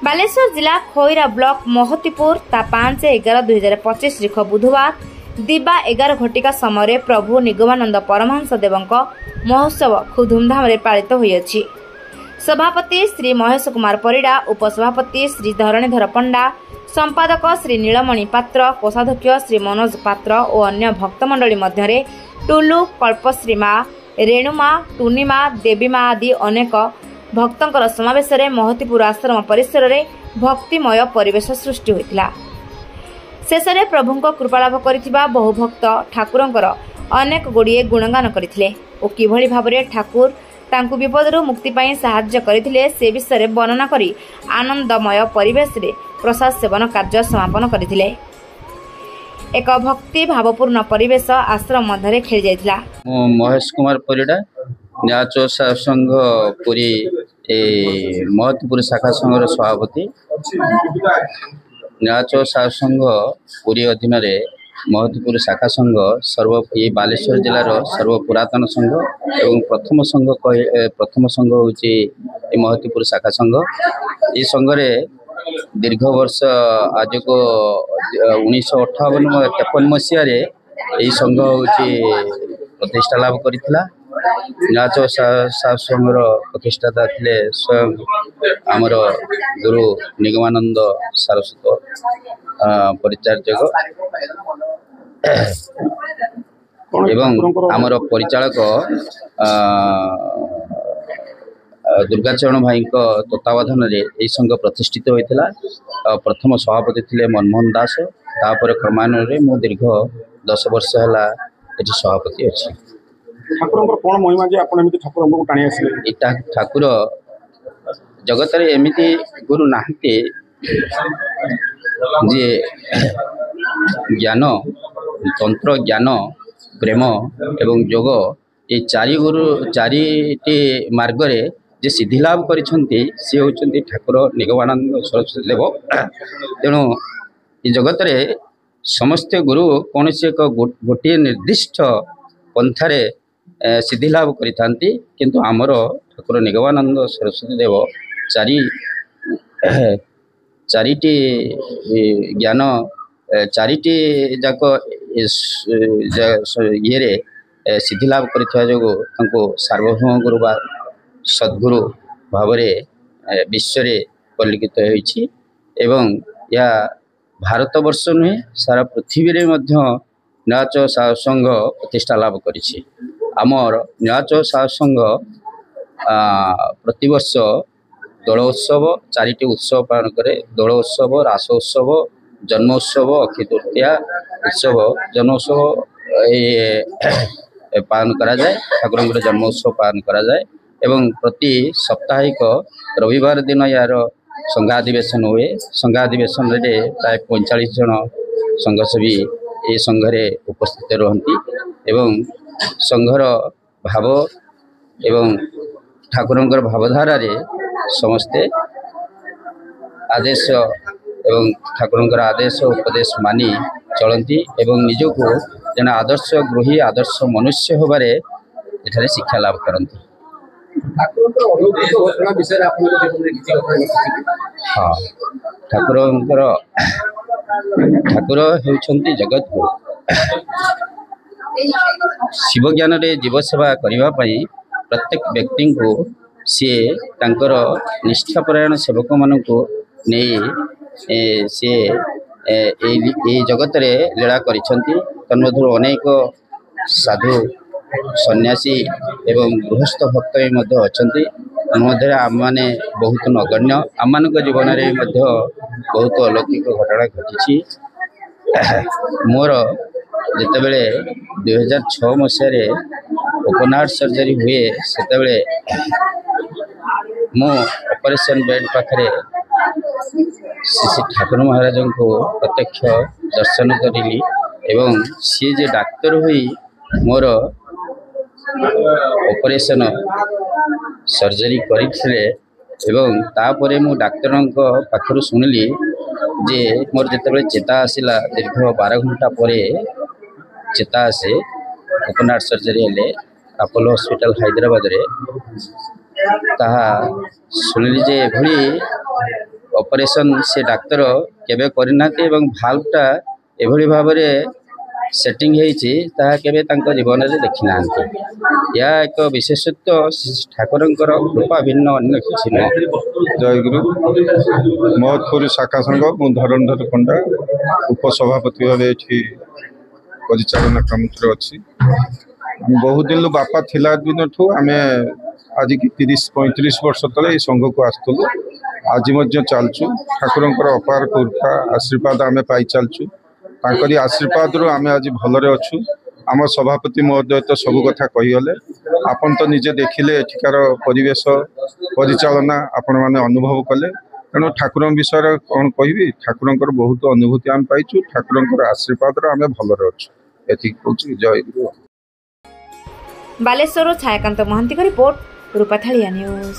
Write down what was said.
बालेश्वर जिला खोईरा ब्लॉक महतीपुर ता 5/11/2025 तारीख बुधवार दिबा 11 घटिका समय प्रभु निगमानंद परमहंस देवଙ୍କ महोत्सव खूब धूमधाम पालित होइछि। सभापति श्री महेश कुमार परिडा, उपसभापति श्री धरणीधर पंडा, संपादक श्री नीलमणि पात्र, कोषाध्यक्ष श्री मनोज पात्र और अन्य भक्तमंडली मध्य टुलु, कल्पश्री माँ, रेणुमा, टुनीमा, देवीमा आदि अनेक भक्तंकर समावेश महतीपुर आश्रम परिसर में भक्तिमय परिवेश सृष्टि होता। शेष में प्रभु कृपालाभ कर बहु भक्त ठाकुरंकर अनेक गुड़िए गुणगान करते और किभली भाव ठाकुर तांकु विपदरू मुक्ति पाई साहाय्य करथिले से विषय वर्णना करी आनंदमय परिवेश रे प्रसाद सेवन कार्य समापन करथिले। एक भक्ति भावपूर्ण परिवेश आश्रम मध्य खेली जाइथिला। महेश कुमार परिडा न्याचो संघ पुरी महतीपुर शाखा संघर सभापति। न्याचो संघ पुरी अधीन महतीपुर शाखा संघ बालेश्वर जिलार सर्वपुरातन संघ एवं प्रथम संघ हूँ महतीपुर शाखा संघ। ये संघरे दीर्घ वर्ष आज को 1958-53 मसीह यही संघ हूँ प्रतिष्ठा लाभ करथिला। न्याचो संघर प्रतिष्ठाता थे स्वयं आमर गुरु निगमानंद सारस्वत परिचार्यक एवं आमर परिचालक दुर्गाचरण भाई तत्वावधान यही संघ प्रतिष्ठित होता। प्रथम सभापति थे मनमोहन दास, तापर क्रमान्वये मु दीर्घ 10 वर्ष है ये सभापति अच्छी। ठाकुर कौन महिमा जे आपण एमिति ठाकुर को टाणी आसिले? ठाकुर जगत रे एमिति गुरु नाहंती जे ज्ञान, तंत्र ज्ञान, प्रेम एवं योग ये चारिटी मार्ग रे जे सिद्धि लाभ करिसंती से होचंती ठाकुर निगमानंद सरस्वती देव। तेणु ये जगत रे समस्त गुरु कौन से एक गोटे निर्दिष्ट पंथारे सिद्धि लाभ करिथांती, किंतु आमर ठाकुर निगमानंद सरस्वती देव चारिटी ज्ञान चारिटी जाक ये सिद्धि लाभ करथिबा जोगु तांको सार्वभौम गुरु बा सद्गुरु भाव विश्व परिलिखित होइछि एवं या भारत वर्ष नुहे सारा पृथ्वी रे मध्य न्याचो संघ प्रतिष्ठा लाभ करिछि। आमर न्याचो संघ प्रतिवर्ष दोल उत्सव 4टी उत्सव पालन करे। दोल उत्सव, रास उत्सव, जन्मोत्सव, अक्षय तृतीया उत्सव। जन्मोत्सव पालन करा जाए, ठाकुर जन्मोत्सव पालन करा जाए एवं प्रति साप्ताहिक रविवार दिन यार संघाधिवेशन हुए। संघाधिवेशन रे प्राय 45 जन संघसेवी ये संघरे उपस्थित रहती एवं संघर भाव एवं ठाकुरंकर भावधारा रे समस्ते आदेश एवं ठाकुरंकर आदेश उपदेश मानी चलती एवं निजको जन आदर्श गृही आदर्श मनुष्य होबारे एठारे शिक्षा लाभ करती। हाँ, ठाकुर होउछंती जगत गुरु। शिव ज्ञान रे जीव सेवा करिवा पई प्रत्येक व्यक्ति को सी तांकर निष्ठापरायण सेवक मानक नहीं सी जगत रे लीला करिसंती। तन्मध्य अनेक साधु सन्यासी एवं गृहस्थ भक्त मध्य अछंती। मध्य आम माने बहुत नगण्य, आम जीवन में बहुत अलौकिक घटना घटी। मोर जितेबले 2006 मसीह ओपन हार्ट सर्जरी हुए सेतेबले मु ऑपरेशन बेड पाखरे श्री ठाकुर महाराज को प्रत्यक्ष दर्शन करी एवं सी जे डाक्तर हुई मोर ऑपरेशन सर्जरी करथिले एवं तापरे मु डाक्टर पाखरु सुनिली जे मोर जितेबले चेता आसिला दीर्घ 12 घंटा पर चेता आसे ओपन हार्ट सर्जरी हेले अपोलो हॉस्पिटल हैदराबाद रे ताहा सुनिली जे भली ऑपरेशन से डाक्तर केबे करनाते एवं भाल्वटा एभली भाबरे सेटिंग होईछि ताहा केबे तांको जीवन रे देखि नांती। या एक विशेषत्व ठाकुरंकर कृपा भिन्न अन्य किछि नै। जय गुरु महत्पुर शाखा संघ मु धरणधर पंडा उपसभापति भाव ये परिचालना कमिटी अच्छी। बहुत दिन बापा थिला दिन ठू आम आज की 30-35 वर्ष तले संघ को आसलु आज चलचु ठाकुरंकर अपार कृपा आशीर्वाद आम पाई चलचु तांकरी आशीर्वाद रू आम आज भलरे अच्छु। आम सभापति महोदय तो सब कथा कहीगले आपन तो निजे देखिले एठिकार परिवेश परिचालना आपण माने अनुभव कले तेणु ठाकुर विषय कौन कहि ठाकुरंकर बहुत अनुभूति आम पाइचु ठाकुरंकर आशीर्वाद आम भलरे अच्छु एति कहूँ। जय गुरु। Baleswar Chhayakant Mohanty report Rupathalia news.